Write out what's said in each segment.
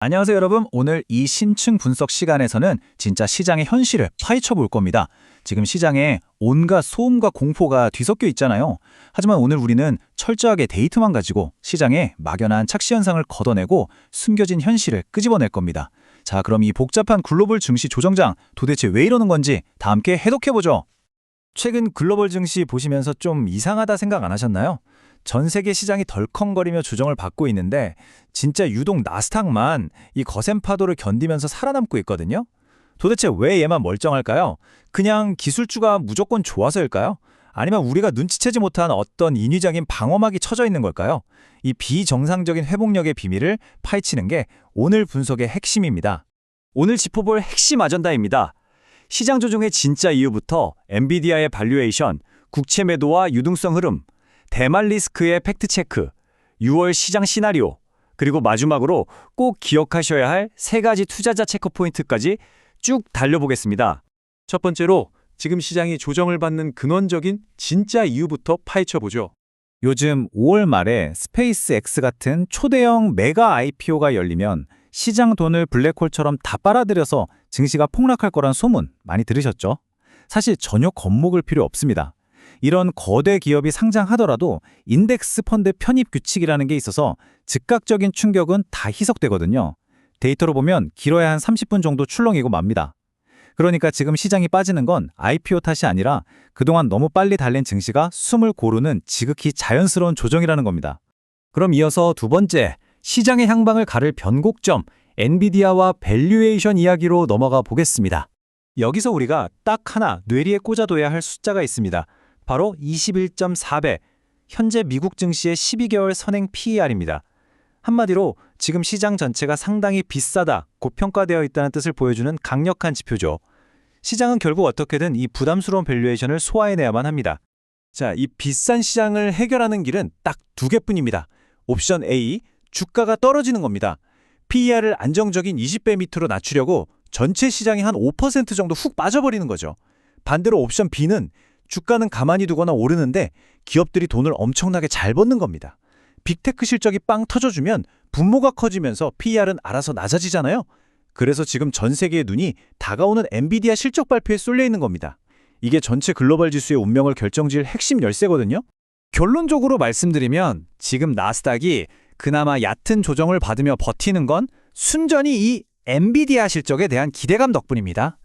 안녕하세요, 여러분. 오늘 이 신층 분석 시간에서는 진짜 시장의 현실을 파헤쳐 볼 겁니다. 지금 시장에 온갖 소음과 공포가 뒤섞여 있잖아요. 하지만 오늘 우리는 철저하게 데이터만 가지고 시장의 막연한 착시 현상을 걷어내고 숨겨진 현실을 끄집어낼 겁니다. 자, 그럼 이 복잡한 글로벌 증시 조정장 도대체 왜 이러는 건지 다 함께 해독해보죠. 최근 글로벌 증시 보시면서 좀 이상하다 생각 안 하셨나요? 전 세계 시장이 덜컹거리며 조정을 받고 있는데 진짜 유독 나스닥만 이 거센 파도를 견디면서 살아남고 있거든요. 도대체 왜 얘만 멀쩡할까요? 그냥 기술주가 무조건 좋아서일까요? 아니면 우리가 눈치채지 못한 어떤 인위적인 방어막이 쳐져 있는 걸까요? 이 비정상적인 회복력의 비밀을 파헤치는 게 오늘 분석의 핵심입니다. 오늘 짚어볼 핵심 아전다입니다. 시장 조정의 진짜 이유부터 엔비디아의 발류에이션, 국채 매도와 유동성 흐름, 대만 리스크의 팩트체크, 6월 시장 시나리오, 그리고 마지막으로 꼭 기억하셔야 할 세 가지 투자자 체크포인트까지 쭉 달려보겠습니다. 첫 번째로 지금 시장이 조정을 받는 근원적인 진짜 이유부터 파헤쳐보죠. 요즘 5월 말에 스페이스X 같은 초대형 메가 IPO가 열리면 시장 돈을 블랙홀처럼 다 빨아들여서 증시가 폭락할 거란 소문 많이 들으셨죠? 사실 전혀 겁먹을 필요 없습니다. 이런 거대 기업이 상장하더라도 인덱스 펀드 편입 규칙이라는 게 있어서 즉각적인 충격은 다 희석되거든요. 데이터로 보면 길어야 한 30분 정도 출렁이고 맙니다. 그러니까 지금 시장이 빠지는 건 IPO 탓이 아니라 그동안 너무 빨리 달린 증시가 숨을 고르는 지극히 자연스러운 조정이라는 겁니다. 그럼 이어서 두 번째, 시장의 향방을 가를 변곡점, 엔비디아와 밸류에이션 이야기로 넘어가 보겠습니다. 여기서 우리가 딱 하나 뇌리에 꽂아둬야 할 숫자가 있습니다. 바로 21.4배, 현재 미국 증시의 12개월 선행 PER입니다. 한마디로 지금 시장 전체가 상당히 비싸다, 고평가되어 있다는 뜻을 보여주는 강력한 지표죠. 시장은 결국 어떻게든 이 부담스러운 밸류에이션을 소화해내야만 합니다. 자, 이 비싼 시장을 해결하는 길은 딱 두 개뿐입니다. 옵션 A, 주가가 떨어지는 겁니다. PER을 안정적인 20배 밑으로 낮추려고 전체 시장이 한 5% 정도 훅 빠져버리는 거죠. 반대로 옵션 B는 주가는 가만히 두거나 오르는데 기업들이 돈을 엄청나게 잘 버는 겁니다. 빅테크 실적이 빵 터져주면 분모가 커지면서 PER은 알아서 낮아지잖아요. 그래서 지금 전 세계의 눈이 다가오는 엔비디아 실적 발표에 쏠려 있는 겁니다. 이게 전체 글로벌 지수의 운명을 결정지을 핵심 열쇠거든요. 결론적으로 말씀드리면 지금 나스닥이 그나마 얕은 조정을 받으며 버티는 건 순전히 이 엔비디아 실적에 대한 기대감 덕분입니다.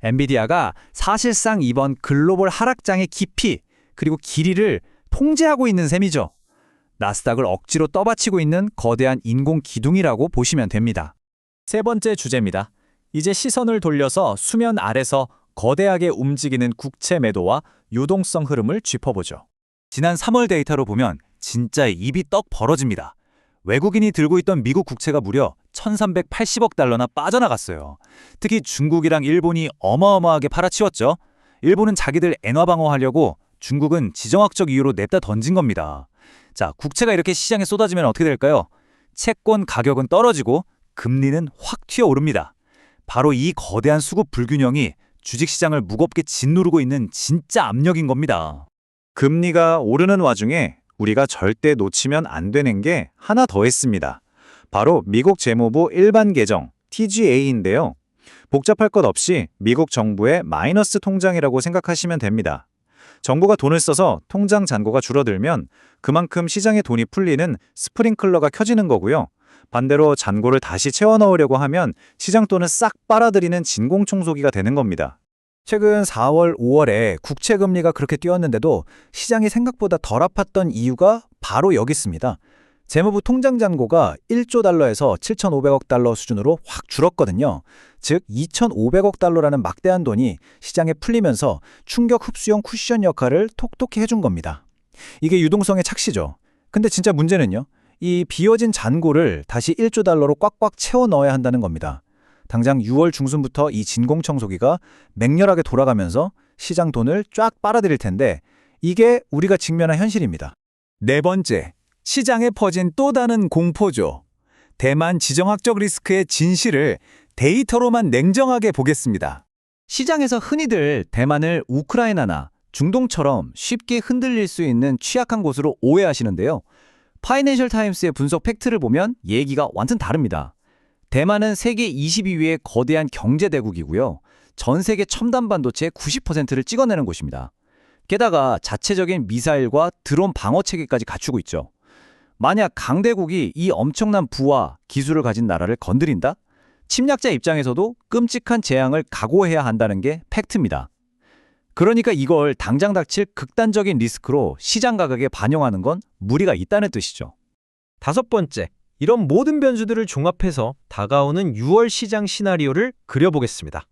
엔비디아가 사실상 이번 글로벌 하락장의 깊이 그리고 길이를 통제하고 있는 셈이죠. 나스닥을 억지로 떠받치고 있는 거대한 인공 기둥이라고 보시면 됩니다. 세 번째 주제입니다. 이제 시선을 돌려서 수면 아래서 거대하게 움직이는 국채 매도와 유동성 흐름을 짚어보죠. 지난 3월 데이터로 보면 진짜 입이 떡 벌어집니다. 외국인이 들고 있던 미국 국채가 무려 1,380억 달러나 빠져나갔어요. 특히 중국이랑 일본이 어마어마하게 팔아치웠죠. 일본은 자기들 엔화 방어하려고, 중국은 지정학적 이유로 냅다 던진 겁니다. 자, 국채가 이렇게 시장에 쏟아지면 어떻게 될까요? 채권 가격은 떨어지고 금리는 확 튀어오릅니다. 바로 이 거대한 수급 불균형이 주식시장을 무겁게 짓누르고 있는 진짜 압력인 겁니다. 금리가 오르는 와중에 우리가 절대 놓치면 안 되는 게 하나 더 있습니다. 바로 미국 재무부 일반 계정 TGA인데요. 복잡할 것 없이 미국 정부의 마이너스 통장이라고 생각하시면 됩니다. 정부가 돈을 써서 통장 잔고가 줄어들면 그만큼 시장에 돈이 풀리는 스프링클러가 켜지는 거고요. 반대로 잔고를 다시 채워 넣으려고 하면 시장 돈을 싹 빨아들이는 진공청소기가 되는 겁니다. 최근 4월, 5월에 국채 금리가 그렇게 뛰었는데도 시장이 생각보다 덜 아팠던 이유가 바로 여기 있습니다. 재무부 통장 잔고가 1조 달러에서 7,500억 달러 수준으로 확 줄었거든요. 즉 2,500억 달러라는 막대한 돈이 시장에 풀리면서 충격 흡수형 쿠션 역할을 톡톡히 해준 겁니다. 이게 유동성의 착시죠. 근데 진짜 문제는요, 이 비어진 잔고를 다시 1조 달러로 꽉꽉 채워 넣어야 한다는 겁니다. 당장 6월 중순부터 이 진공청소기가 맹렬하게 돌아가면서 시장 돈을 쫙 빨아들일 텐데 이게 우리가 직면한 현실입니다. 네 번째, 시장에 퍼진 또 다른 공포죠. 대만 지정학적 리스크의 진실을 데이터로만 냉정하게 보겠습니다. 시장에서 흔히들 대만을 우크라이나나 중동처럼 쉽게 흔들릴 수 있는 취약한 곳으로 오해하시는데요. 파이낸셜 타임스의 분석 팩트를 보면 얘기가 완전 다릅니다. 대만은 세계 22위의 거대한 경제대국이고요. 전 세계 첨단 반도체의 90%를 찍어내는 곳입니다. 게다가 자체적인 미사일과 드론 방어 체계까지 갖추고 있죠. 만약 강대국이 이 엄청난 부와 기술을 가진 나라를 건드린다? 침략자 입장에서도 끔찍한 재앙을 각오해야 한다는 게 팩트입니다. 그러니까 이걸 당장 닥칠 극단적인 리스크로 시장 가격에 반영하는 건 무리가 있다는 뜻이죠. 다섯 번째, 이런 모든 변수들을 종합해서 다가오는 6월 시장 시나리오를 그려보겠습니다.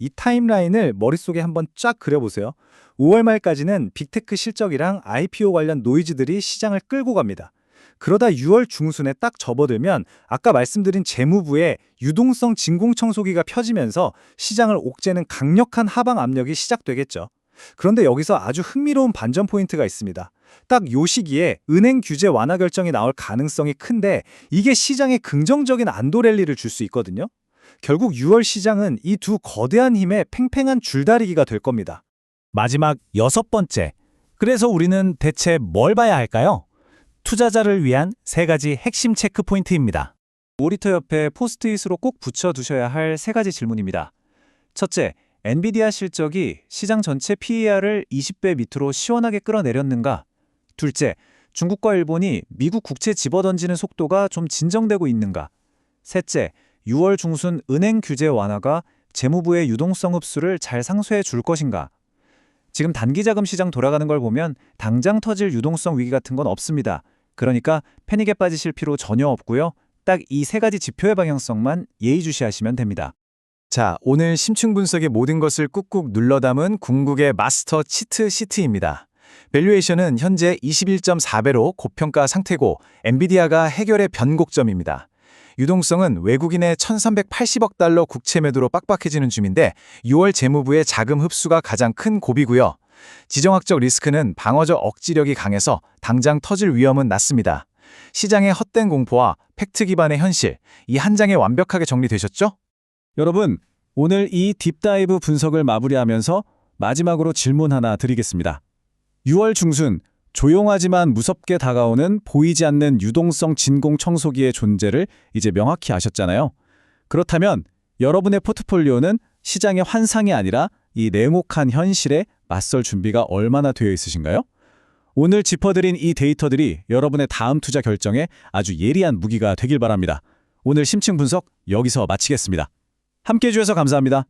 이 타임라인을 머릿속에 한번 쫙 그려보세요. 5월 말까지는 빅테크 실적이랑 IPO 관련 노이즈들이 시장을 끌고 갑니다. 그러다 6월 중순에 딱 접어들면 아까 말씀드린 재무부의 유동성 진공청소기가 펴지면서 시장을 옥죄는 강력한 하방 압력이 시작되겠죠. 그런데 여기서 아주 흥미로운 반전 포인트가 있습니다. 딱 요 시기에 은행 규제 완화 결정이 나올 가능성이 큰데 이게 시장에 긍정적인 안도 랠리를 줄 수 있거든요. 결국 6월 시장은 이 두 거대한 힘의 팽팽한 줄다리기가 될 겁니다. 마지막 여섯 번째. 그래서 우리는 대체 뭘 봐야 할까요? 투자자를 위한 세 가지 핵심 체크 포인트입니다. 모니터 옆에 포스트잇으로 꼭 붙여두셔야 할 세 가지 질문입니다. 첫째, 엔비디아 실적이 시장 전체 PER을 20배 밑으로 시원하게 끌어내렸는가? 둘째, 중국과 일본이 미국 국채 집어던지는 속도가 좀 진정되고 있는가? 셋째, 6월 중순 은행 규제 완화가 재무부의 유동성 흡수를 잘 상쇄해 줄 것인가? 지금 단기자금 시장 돌아가는 걸 보면 당장 터질 유동성 위기 같은 건 없습니다. 그러니까 패닉에 빠지실 필요 전혀 없고요. 딱 이 세 가지 지표의 방향성만 예의주시하시면 됩니다. 자, 오늘 심층 분석의 모든 것을 꾹꾹 눌러 담은 궁극의 마스터 치트 시트입니다. 밸류에이션은 현재 21.4배로 고평가 상태고 엔비디아가 해결의 변곡점입니다. 유동성은 외국인의 1,380억 달러 국채 매도로 빡빡해지는 중인데 6월 재무부의 자금 흡수가 가장 큰 고비고요. 지정학적 리스크는 방어적 억지력이 강해서 당장 터질 위험은 낮습니다. 시장의 헛된 공포와 팩트 기반의 현실, 이 한 장에 완벽하게 정리되셨죠? 여러분, 오늘 이 딥다이브 분석을 마무리하면서 마지막으로 질문 하나 드리겠습니다. 6월 중순, 조용하지만 무섭게 다가오는 보이지 않는 유동성 진공 청소기의 존재를 이제 명확히 아셨잖아요. 그렇다면 여러분의 포트폴리오는 시장의 환상이 아니라 이 냉혹한 현실에 맞설 준비가 얼마나 되어 있으신가요? 오늘 짚어드린 이 데이터들이 여러분의 다음 투자 결정에 아주 예리한 무기가 되길 바랍니다. 오늘 심층 분석 여기서 마치겠습니다. 함께해 주셔서 감사합니다.